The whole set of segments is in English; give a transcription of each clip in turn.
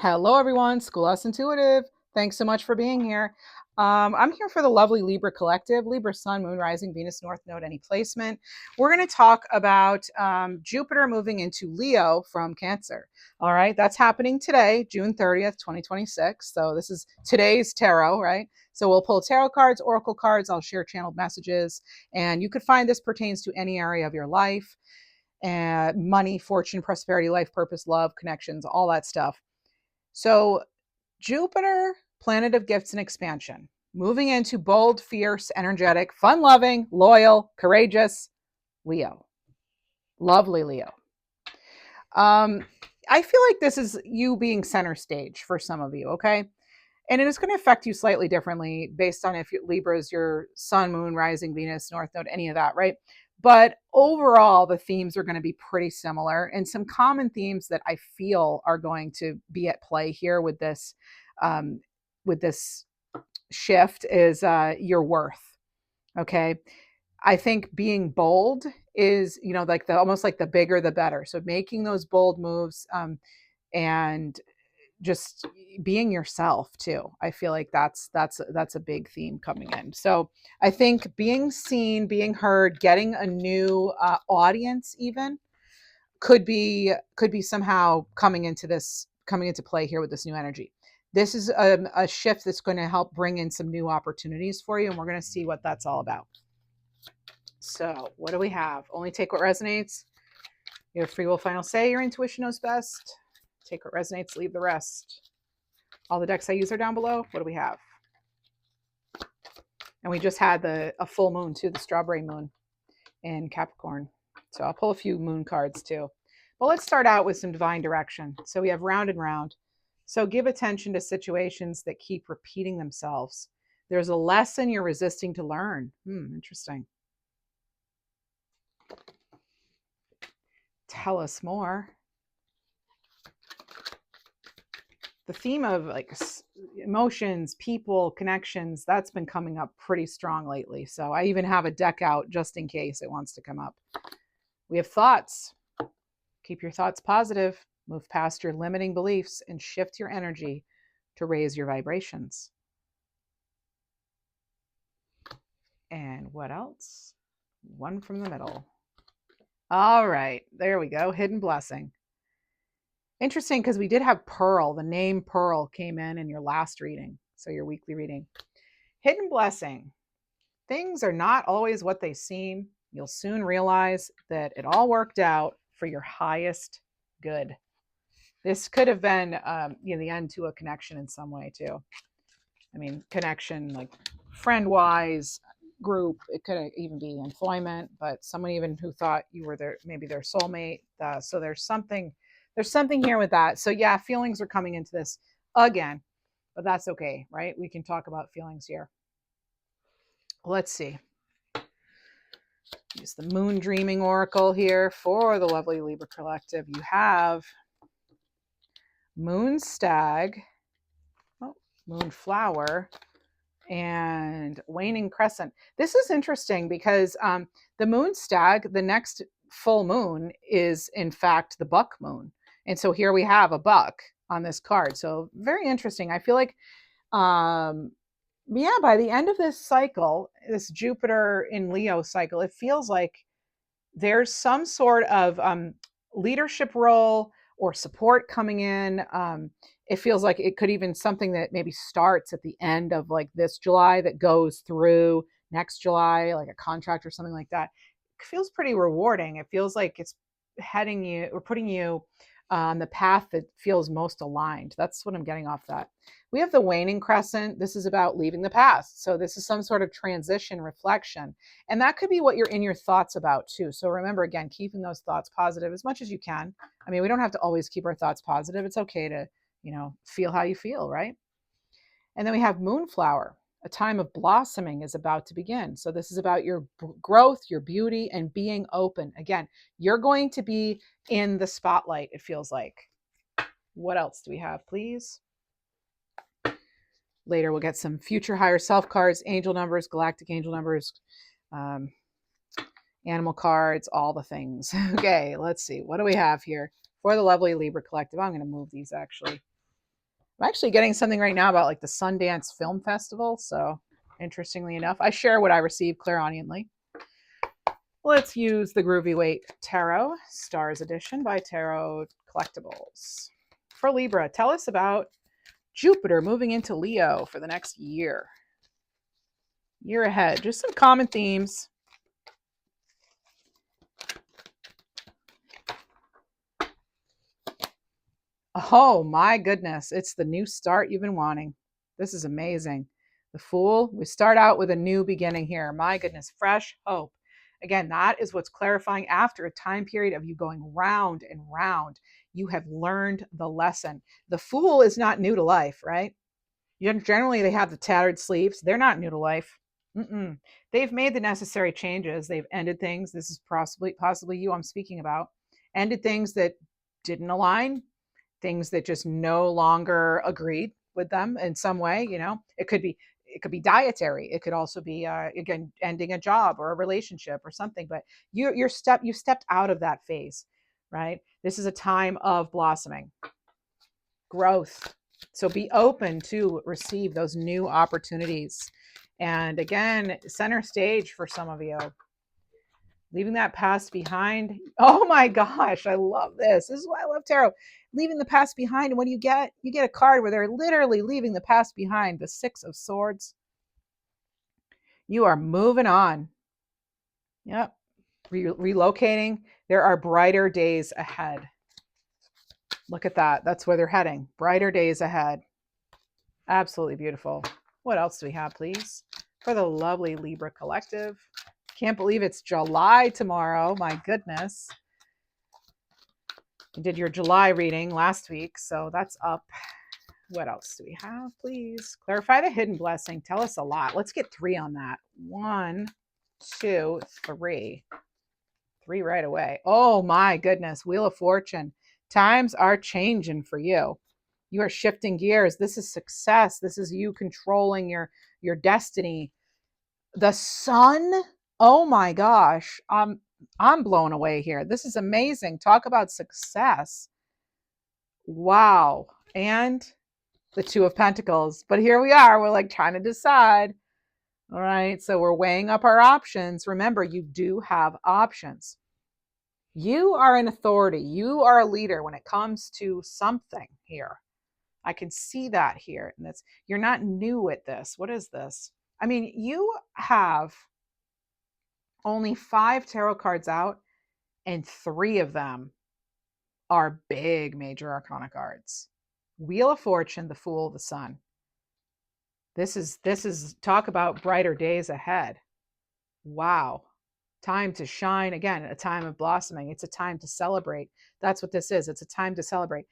Hello, everyone. Schoolhouse Intuitive. Thanks so much for being here. I'm here for the lovely Libra Collective, Libra Sun, Moon, Rising, Venus, North Node, any placement. We're going to talk about Jupiter moving into Leo from Cancer. All right, that's happening today, June 30th, 2026. So this is today's tarot, right? So we'll pull tarot cards, oracle cards. I'll share channeled messages. And you could find this pertains to any area of your life, and money, fortune, prosperity, life purpose, love, connections, all that stuff. So Jupiter, planet of gifts and expansion, moving into bold, fierce, energetic, fun loving, loyal, courageous Leo. Lovely Leo. I feel like this is you being center stage for some of you, okay? And it is going to affect you slightly differently based on if Libra is your sun, moon, rising, Venus, North Node, any of that, right? But overall, the themes are going to be pretty similar, and some common themes that I feel are going to be at play here um, with this shift is your worth. Okay, I think being bold is, like the almost like the bigger the better. So making those bold moves, and just being yourself too. I feel like that's a big theme coming in. So I think being seen, being heard, getting a new audience even could be somehow coming into play here with this new energy. This is a shift that's going to help bring in some new opportunities for you, and we're going to see what that's all about. So what do we have? Only take what resonates. Your free will final say. Your intuition knows best. Take what resonates, leave the rest. All the decks I use are down below. What do we have? And we just had a full moon too, the strawberry moon in Capricorn. So I'll pull a few moon cards too. But let's start out with some divine direction. So we have round and round. So give attention to situations that keep repeating themselves. There's a lesson you're resisting to learn. Interesting. Tell us more. The theme of like emotions, people, connections, that's been coming up pretty strong lately. So I even have a deck out just in case it wants to come up. We have thoughts. Keep your thoughts positive. Move past your limiting beliefs and shift your energy to raise your vibrations. And what else? One from the middle. All right, there we go. Hidden blessing. Interesting, because we did have Pearl. The name Pearl came in your last reading, so your weekly reading. Hidden blessing. Things are not always what they seem. You'll soon realize that it all worked out for your highest good. This could have been the end to a connection in some way too. I mean, connection like friend-wise, group. It could even be employment, but someone even who thought you were maybe their soulmate. So there's something here with that. So yeah, feelings are coming into this again, but that's okay, right? We can talk about feelings here. Let's see. Use the Moon Dreaming Oracle here for the lovely Libra Collective. You have Moon Stag, Moon Flower, and Waning Crescent. This is interesting because the Moon Stag, the next full moon, is in fact the buck moon. And so here we have a buck on this card. So very interesting. I feel like, by the end of this cycle, this Jupiter in Leo cycle, it feels like there's some sort of leadership role or support coming in. It feels like it could even something that maybe starts at the end of like this July that goes through next July, like a contract or something like that. It feels pretty rewarding. It feels like it's heading you or putting you on the path that feels most aligned. That's what I'm getting off that. We have the Waning Crescent. This is about leaving the past. So this is some sort of transition, reflection. And that could be what you're in your thoughts about too. So remember, again, keeping those thoughts positive as much as you can. I mean, we don't have to always keep our thoughts positive. It's okay to, feel how you feel, right? And then we have Moonflower. A time of blossoming is about to begin. So this is about your growth, your beauty, and being open. Again, you're going to be in the spotlight, it feels like. What else do we have, please? Later, we'll get some future higher self cards, angel numbers, galactic angel numbers, animal cards, all the things. Okay, let's see. What do we have here for the lovely Libra Collective? I'm going to move these actually. I'm actually getting something right now about like the Sundance Film Festival. So interestingly enough, I share what I receive clairaudiently. Let's use the Groovy Weight Tarot, Stars Edition by Tarot Collectibles. For Libra, tell us about Jupiter moving into Leo for the next year. Year ahead. Just some common themes. Oh my goodness. It's the new start you've been wanting. This is amazing. The Fool. We start out with a new beginning here. My goodness. Fresh hope. Again, that is what's clarifying after a time period of you going round and round. You have learned the lesson. The Fool is not new to life, right? Generally, they have the tattered sleeves. They're not new to life. Mm-mm. They've made the necessary changes. They've ended things. This is possibly you I'm speaking about. Ended things that didn't align, things that just no longer agreed with them in some way. It could be dietary. It could also be again ending a job or a relationship or something. But you stepped out of that phase, right? This is a time of blossoming, growth. So be open to receive those new opportunities. And again, center stage for some of you. Leaving that past behind. Oh my gosh, I love this. This is why I love tarot. Leaving the past behind. And what do you get? You get a card where they're literally leaving the past behind. The Six of Swords. You are moving on. Yep. Relocating. There are brighter days ahead. Look at that. That's where they're heading. Brighter days ahead. Absolutely beautiful. What else do we have, please? For the lovely Libra Collective. Can't believe it's July tomorrow. My goodness. You did your July reading last week, so that's up. What else do we have, please? Clarify the hidden blessing. Tell us a lot. Let's get 3 on that. 1, 2, 3. 3 right away. Oh my goodness. Wheel of Fortune. Times are changing for you. You are shifting gears. This is success. This is you controlling your destiny. The Sun. Oh my gosh. I'm blown away here. This is amazing. Talk about success. Wow. And the Two of Pentacles. But here we are. We're like trying to decide. All right. So we're weighing up our options. Remember, you do have options. You are an authority. You are a leader when it comes to something here. I can see that here. And that's, you're not new at this. What is this? I mean, you have only 5 tarot cards out, and 3 of them are big major arcana cards. Wheel of Fortune, the Fool, the Sun. This is talk about brighter days ahead. Wow. Time to shine again, a time of blossoming. It's a time to celebrate. That's what this is. It's a time to celebrate.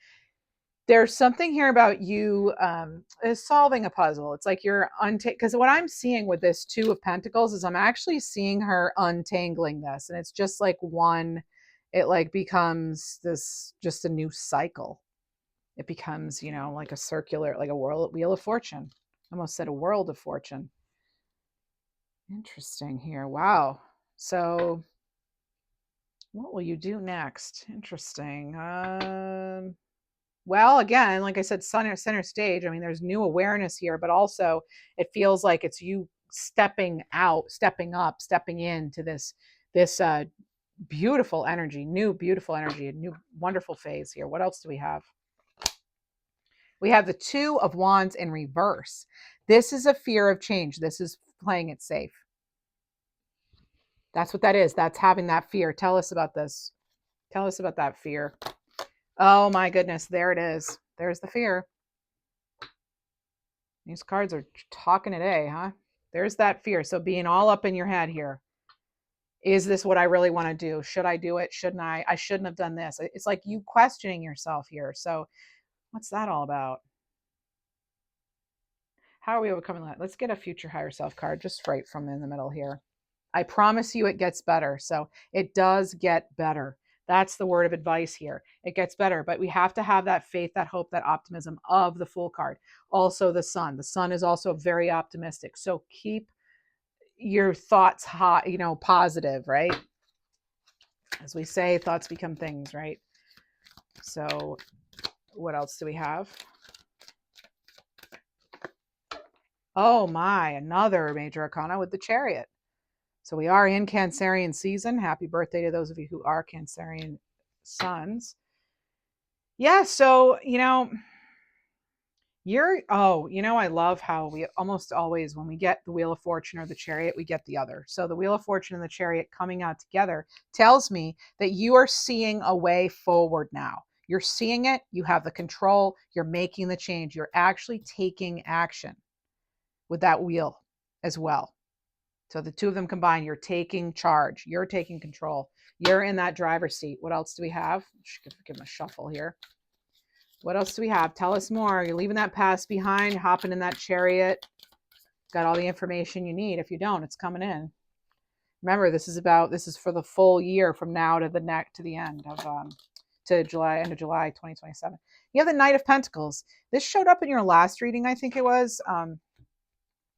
There's something here about you solving a puzzle. It's like you're because what I'm seeing with this Two of Pentacles is I'm actually seeing her untangling this, and it's just like it like becomes this just a new cycle. It becomes, like a circular, like a wheel of fortune. I almost said a world of fortune. Interesting here. Wow. So what will you do next? Interesting. Well, again, like I said, center stage. I mean, there's new awareness here, but also it feels like it's you stepping out, stepping up, stepping into this beautiful energy, new beautiful energy, a new wonderful phase here. What else do we have? We have the Two of Wands in reverse. This is a fear of change. This is playing it safe. That's what that is. That's having that fear. Tell us about this. Tell us about that fear. Oh my goodness, there it is. There's the fear. These cards are talking today, huh? There's that fear. So being all up in your head here. Is this what I really want to do? Should I do it? Shouldn't I? I shouldn't have done this. It's like you questioning yourself here. So what's that all about? How are we overcoming that? Let's get a future higher self card just right from in the middle here. I promise you it gets better. So it does get better. That's the word of advice here. It gets better, but we have to have that faith, that hope, that optimism of the Fool card. Also the Sun. The Sun is also very optimistic. So keep your thoughts high, positive, right? As we say, thoughts become things, right? So what else do we have? Oh my, another major arcana with the Chariot. So we are in Cancerian season. Happy birthday to those of you who are Cancerian suns. Yeah, so, I love how we almost always, when we get the Wheel of Fortune or the Chariot, we get the other. So the Wheel of Fortune and the Chariot coming out together tells me that you are seeing a way forward now. You're seeing it, you have the control, you're making the change, you're actually taking action with that wheel as well. So the two of them combined, you're taking charge, you're taking control, you're in that driver's seat. What else do we have? Give them a shuffle here. What else do we have? Tell us more. You're leaving that past behind, hopping in that Chariot. Got all the information you need. If you don't, it's coming in. Remember, this is for the full year from now to the end of to July, end of July 2027. You have the Knight of Pentacles. This showed up in your last reading, I think it was,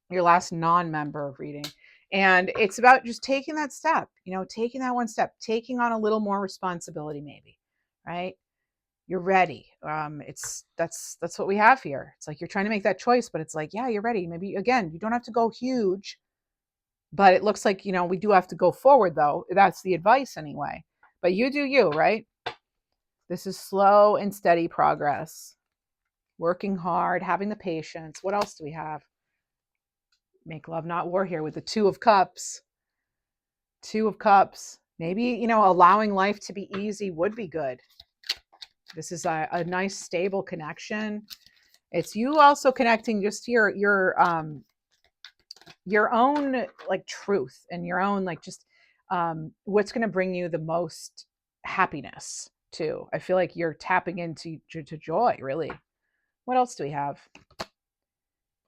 your last non-member reading. And it's about just taking that step, taking that one step, taking on a little more responsibility, maybe, right? You're ready. That's what we have here. It's like you're trying to make that choice, but it's like, yeah, you're ready. Maybe again, you don't have to go huge, but it looks like, we do have to go forward though. That's the advice anyway. But you do you, right? This is slow and steady progress. Working hard, having the patience. What else do we have? Make love, not war here with the Two of Cups. Two of Cups. Maybe, allowing life to be easy would be good. This is a nice, stable connection. It's you also connecting just to your own like truth and your own like just what's going to bring you the most happiness too. I feel like you're tapping into to joy, really. What else do we have?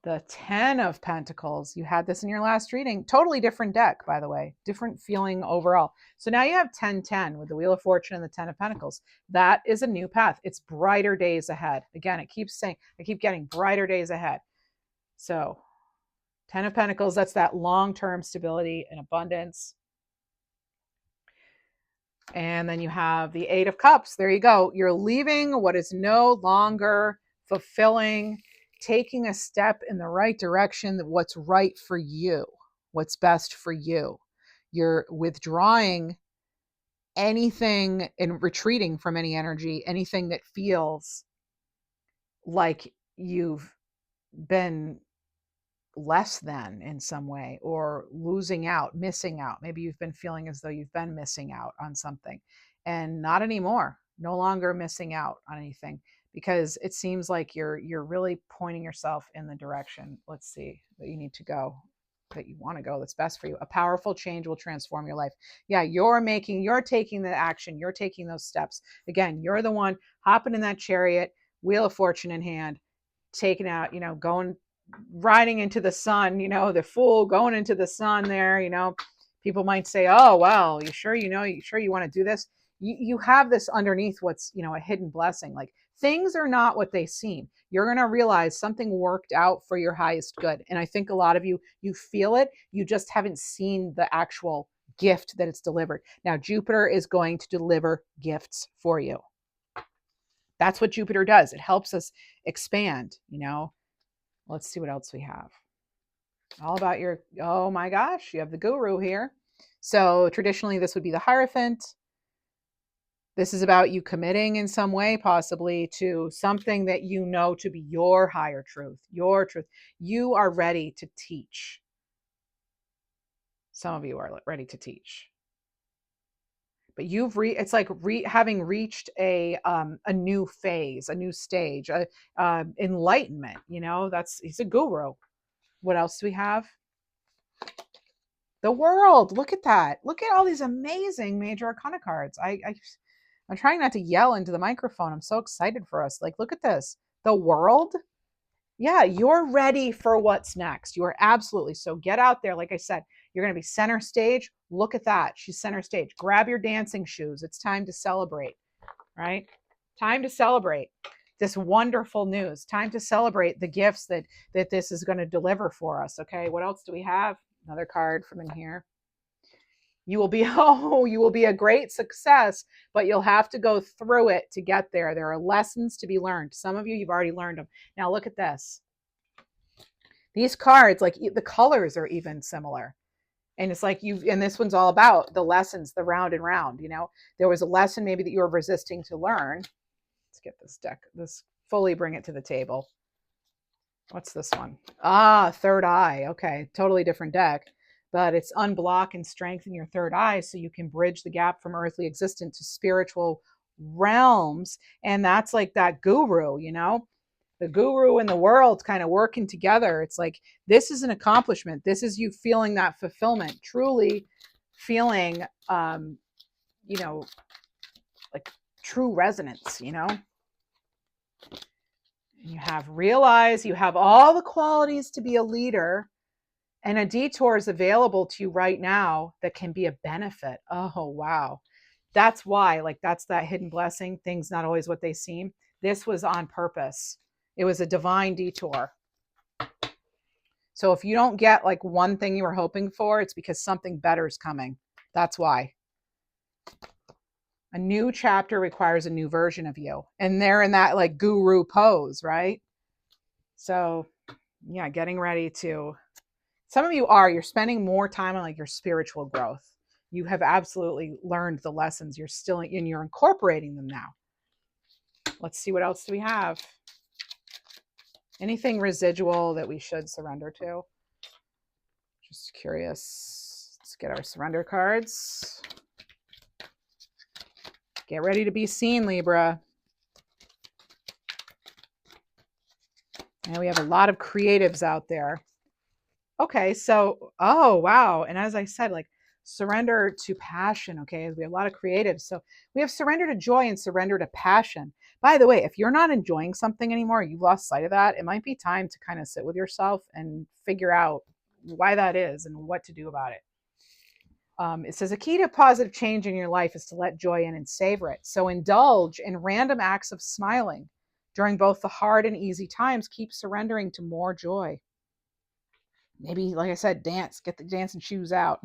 The 10 of Pentacles. You had this in your last reading. Totally different deck, by the way. Different feeling overall. So now you have 10-10 with the Wheel of Fortune and the 10 of Pentacles. That is a new path. It's brighter days ahead. Again, it keeps saying, I keep getting brighter days ahead. So 10 of Pentacles, that's that long-term stability and abundance. And then you have the 8 of Cups. There you go. You're leaving what is no longer fulfilling, taking a step in the right direction, what's right for you, what's best for you. You're withdrawing anything and retreating from any energy, anything that feels like you've been less than in some way or losing out, missing out. Maybe you've been feeling as though you've been missing out on something, and not anymore. No longer missing out on anything, because it seems like you're really pointing yourself in the direction, let's see, that you need to go, that you want to go, that's best for you. A powerful change will transform your life. Yeah, you're taking the action, you're taking those steps. Again, you're the one hopping in that Chariot, Wheel of Fortune in hand, taking out, going, riding into the sun, the Fool going into the sun there, people might say, oh, well, you sure you want to do this? You have this underneath what's, a hidden blessing. Like, things are not what they seem. You're going to realize something worked out for your highest good. And I think a lot of you feel it. You just haven't seen the actual gift that it's delivered. Now, Jupiter is going to deliver gifts for you. That's what Jupiter does. It helps us expand, Let's see what else we have. All about oh my gosh, you have the Guru here. So traditionally, this would be the Hierophant. This is about you committing in some way, possibly to something that you know to be your higher truth, your truth. You are ready to teach. Some of you are ready to teach. But it's like having reached a new phase, a new stage, enlightenment. He's a guru. What else do we have? The World. Look at that. Look at all these amazing major arcana cards. I'm trying not to yell into the microphone. I'm so excited for us. Like, look at this. The World. Yeah, you're ready for what's next. You are absolutely. So get out there. Like I said, you're going to be center stage. Look at that. She's center stage. Grab your dancing shoes. It's time to celebrate, right? Time to celebrate this wonderful news. Time to celebrate the gifts that this is going to deliver for us. Okay, what else do we have? Another card from in here. You will be a great success, but you'll have to go through it to get there. There are lessons to be learned. Some of you've already learned them. Now look at this. These cards, like the colors are even similar. And it's like and this one's all about the lessons, the round and round, there was a lesson maybe that you were resisting to learn. Let's get this deck, fully bring it to the table. What's this one? Third eye. Okay. Totally different deck, but it's unblock and strengthen your third eye so you can bridge the gap from earthly existence to spiritual realms. And that's like that guru, the guru and the world kind of working together. It's like, this is an accomplishment. This is you feeling that fulfillment, truly feeling, like true resonance, You have realize you have all the qualities to be a leader, and a detour is available to you right now that can be a benefit. Oh, wow. That's why, like, that's that hidden blessing. Things not always what they seem. This was on purpose. It was a divine detour. So if you don't get like one thing you were hoping for, it's because something better is coming. That's why. A new chapter requires a new version of you. And they're in that like guru pose, right? So yeah, getting ready to, some of you're spending more time on like your spiritual growth. You have absolutely learned the lessons. You're incorporating them now. Let's see, what else do we have? Anything residual that we should surrender to? Just curious. Let's get our surrender cards. Get ready to be seen, Libra. And we have a lot of creatives out there. Okay, so, oh, wow. And as I said, like, surrender to passion, okay? We have a lot of creatives. So we have surrender to joy and surrender to passion. By the way, if you're not enjoying something anymore, you've lost sight of that, it might be time to kind of sit with yourself and figure out why that is and what to do about it. It says a key to positive change in your life is to let joy in and savor it. So indulge in random acts of smiling. During both the hard and easy times, keep surrendering to more joy. Maybe, like I said, dance, get the dancing shoes out.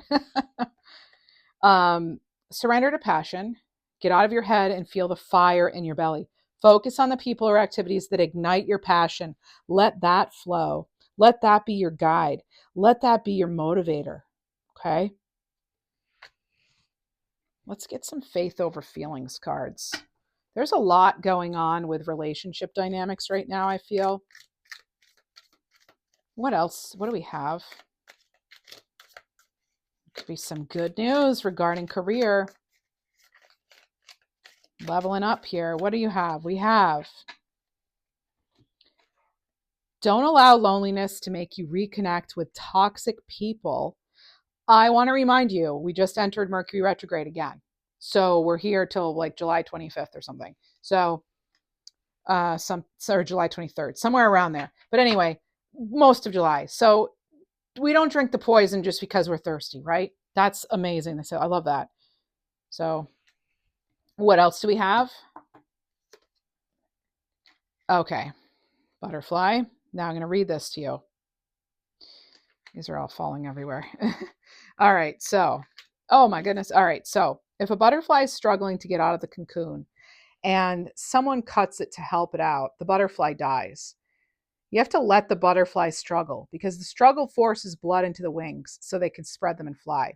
Surrender to passion. Get out of your head and feel the fire in your belly. Focus on the people or activities that ignite your passion. Let that flow. Let that be your guide. Let that be your motivator. Okay? Let's get some faith over feelings cards. There's a lot going on with relationship dynamics right now, I feel. What else? What do we have? Could be some good news regarding career. Leveling up here. What do you have? We have, don't allow loneliness to make you reconnect with toxic people. I want to remind you, we just entered Mercury retrograde again. So we're here till like July 25th or something. So or July 23rd, somewhere around there. But anyway, most of July. So we don't drink the poison just because we're thirsty, right? That's amazing. So I love that. So what else do we have? Okay. Butterfly. Now I'm going to read this to you. These are all falling everywhere. All right. So, oh my goodness. All right. So if a butterfly is struggling to get out of the cocoon and someone cuts it to help it out, the butterfly dies. You have to let the butterfly struggle because the struggle forces blood into the wings so they can spread them and fly.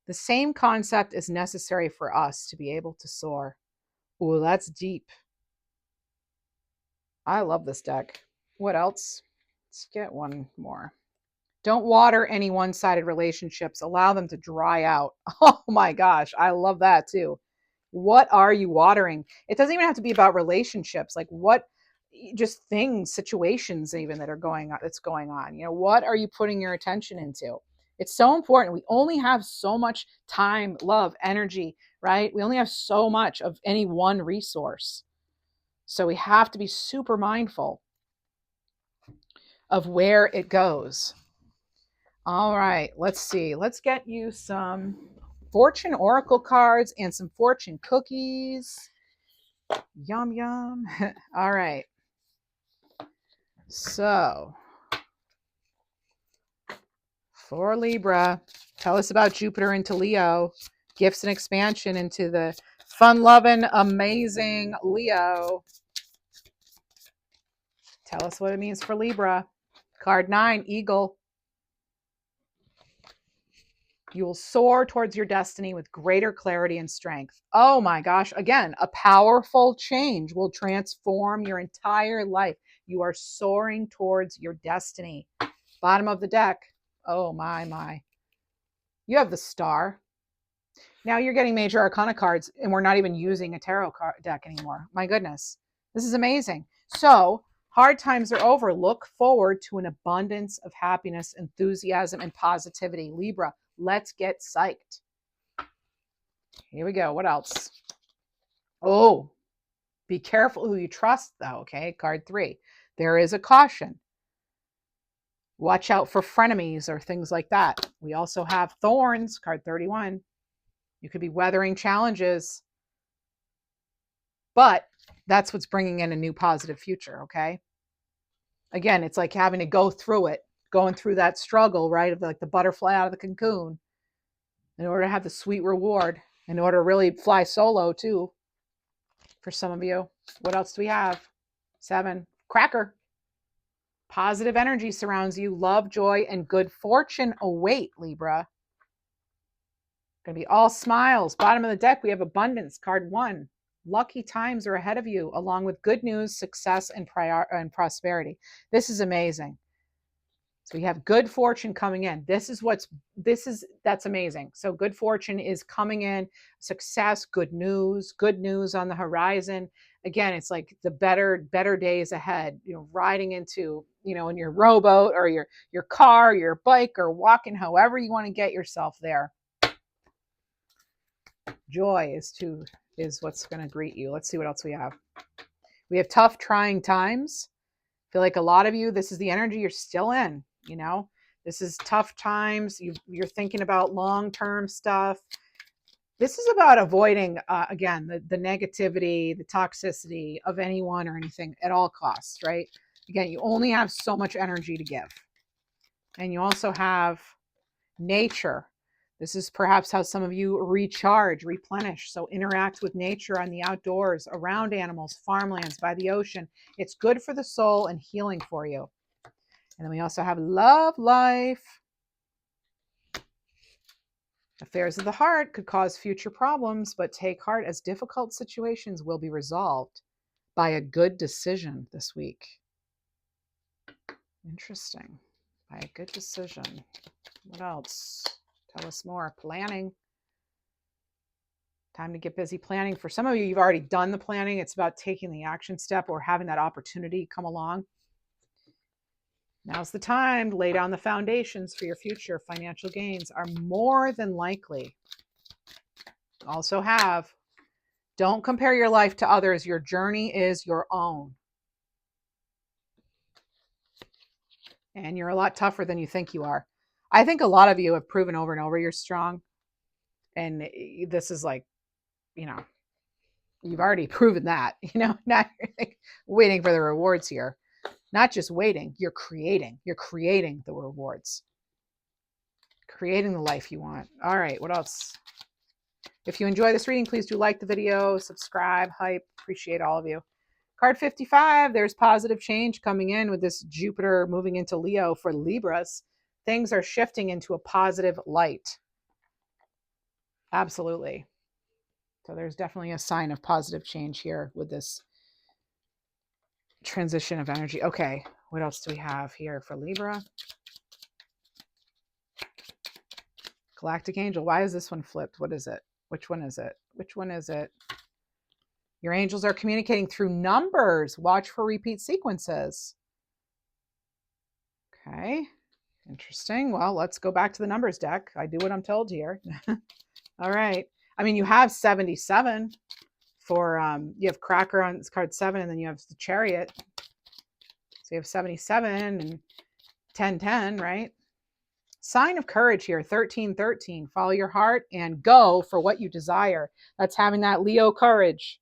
The same concept is necessary for us to be able to soar. Ooh, that's deep. I love this deck. What else? Let's get one more. Don't water any one-sided relationships. Allow them to dry out. Oh my gosh, I love that too. What are you watering? It doesn't even have to be about relationships. Like what, just things, situations even that are going on, that's going on. What are you putting your attention into? It's so important. We only have so much time, love, energy, right? We only have so much of any one resource. So we have to be super mindful of where it goes. All right, let's see. Let's get you some fortune oracle cards and some fortune cookies. Yum, yum. All right. So, for Libra, tell us about Jupiter into Leo. Gifts and expansion into the fun-loving, amazing Leo. Tell us what it means for Libra. Card 9, Eagle. You will soar towards your destiny with greater clarity and strength. Oh my gosh. Again, a powerful change will transform your entire life. You are soaring towards your destiny. Bottom of the deck. Oh my. You have the Star. Now you're getting major arcana cards and we're not even using a tarot deck anymore. My goodness. This is amazing. So hard times are over. Look forward to an abundance of happiness, enthusiasm, and positivity. Libra, let's get psyched. Here we go. What else? Oh, be careful who you trust, though. Okay. Card 3. There is a caution. Watch out for frenemies or things like that. We also have thorns. Card 31. You could be weathering challenges, but that's what's bringing in a new positive future. Okay. Again, it's like having to go through it, going through that struggle, right? Of like the butterfly out of the cocoon in order to have the sweet reward, in order to really fly solo too. For some of you. What else do we have? 7. Cracker. Positive energy surrounds you. Love, joy, and good fortune await, Libra. Going to be all smiles. Bottom of the deck, we have abundance. Card 1. Lucky times are ahead of you, along with good news, success, and prosperity. This is amazing. So we have good fortune coming in. That's amazing. So good fortune is coming in, success, good news on the horizon. Again, it's like the better days ahead, riding into, in your rowboat or your car, your bike, or walking, however you want to get yourself there. Joy is what's going to greet you. Let's see what else we have. We have tough, trying times. I feel like a lot of you, this is the energy you're still in. This is tough times. You're thinking about long-term stuff. This is about avoiding, again, the negativity, the toxicity of anyone or anything at all costs, right? Again, you only have so much energy to give. And you also have nature. This is perhaps how some of you recharge, replenish. So interact with nature on the outdoors, around animals, farmlands, by the ocean. It's good for the soul and healing for you. And then we also have love life. Affairs of the heart could cause future problems, but take heart as difficult situations will be resolved by a good decision this week. Interesting. By a good decision. What else? Tell us more. Planning. Time to get busy planning. For some of you, you've already done the planning. It's about taking the action step or having that opportunity come along. Now's the time to lay down the foundations for your future. Financial gains are more than likely. Also have, don't compare your life to others. Your journey is your own. And you're a lot tougher than you think you are. I think a lot of you have proven over and over you're strong. And this is like, you've already proven that, now you're like waiting for the rewards here. Not just waiting, you're creating the rewards. Creating the life you want. All right, what else? If you enjoy this reading, please do like the video, subscribe, hype. Appreciate all of you. Card 55, there's positive change coming in with this Jupiter moving into Leo for Libras. Things are shifting into a positive light. Absolutely. So there's definitely a sign of positive change here with this transition of energy. Okay, what else do we have here for Libra? Galactic Angel. Why is this one flipped? What is it? Which one is it? Which one is it? Your angels are communicating through numbers. Watch for repeat sequences. Okay, interesting. Well, let's go back to the numbers deck. I do what I'm told here. All right. I mean, you have 77 for, you have Cracker on card 7, and then you have the Chariot. So you have 77 and 1010, right? Sign of courage here, 1313. Follow your heart and go for what you desire. That's having that Leo courage.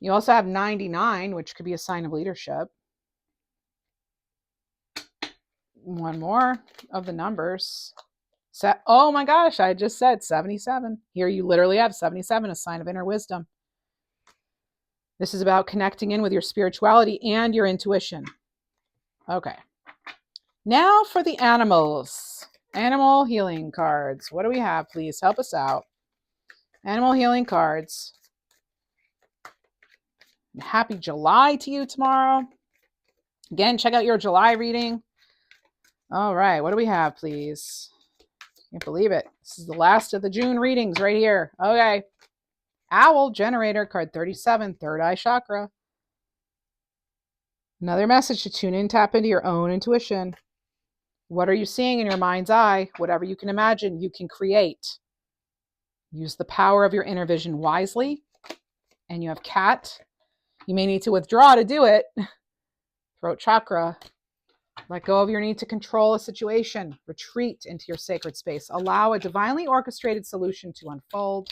You also have 99, which could be a sign of leadership. One more of the numbers. Oh my gosh, I just said 77. Here you literally have 77, a sign of inner wisdom. This is about connecting in with your spirituality and your intuition. Okay. Now for the animals. Animal healing cards. What do we have? Please help us out. Animal healing cards. Happy July to you tomorrow. Again, check out your July reading. All right, what do we have, please? Can't believe it. This is the last of the June readings right here. Okay. Owl generator, card 37, third eye chakra. Another message to tune in, tap into your own intuition. What are you seeing in your mind's eye? Whatever you can imagine, you can create. Use the power of your inner vision wisely. And you have cat. You may need to withdraw to do it. Throat chakra. Let go of your need to control a situation. Retreat into your sacred space. Allow a divinely orchestrated solution to unfold.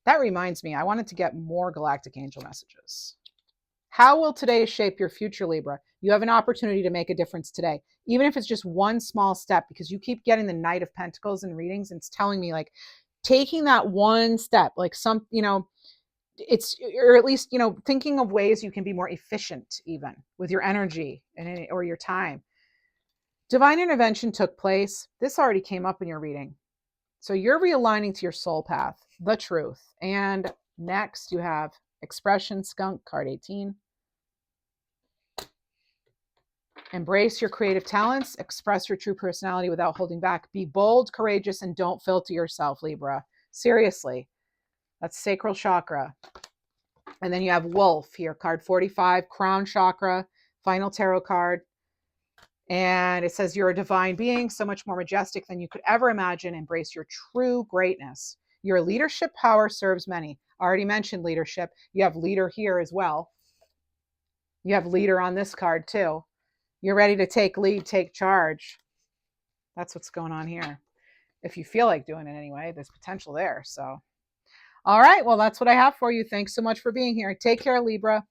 That reminds me, I wanted to get more galactic angel messages. How will today shape your future, Libra? You have an opportunity to make a difference today, even if it's just one small step, because you keep getting the Knight of Pentacles in readings, and it's telling me like taking that one step, like some, it's, or at least, thinking of ways you can be more efficient even with your energy or your time. Divine intervention took place. This already came up in your reading. So you're realigning to your soul path, the truth. And next you have Expression Skunk, card 18. Embrace your creative talents. Express your true personality without holding back. Be bold, courageous, and don't filter yourself, Libra. Seriously. That's sacral chakra. And then you have Wolf here, card 45, crown chakra, final tarot card. And it says you're a divine being, so much more majestic than you could ever imagine. Embrace your true greatness. Your leadership power serves many. I already mentioned leadership. You have leader here as well. You have leader on this card too. You're ready to take lead, take charge. That's what's going on here. If you feel like doing it anyway, there's potential there. So, all right. Well, that's what I have for you. Thanks so much for being here. Take care, Libra.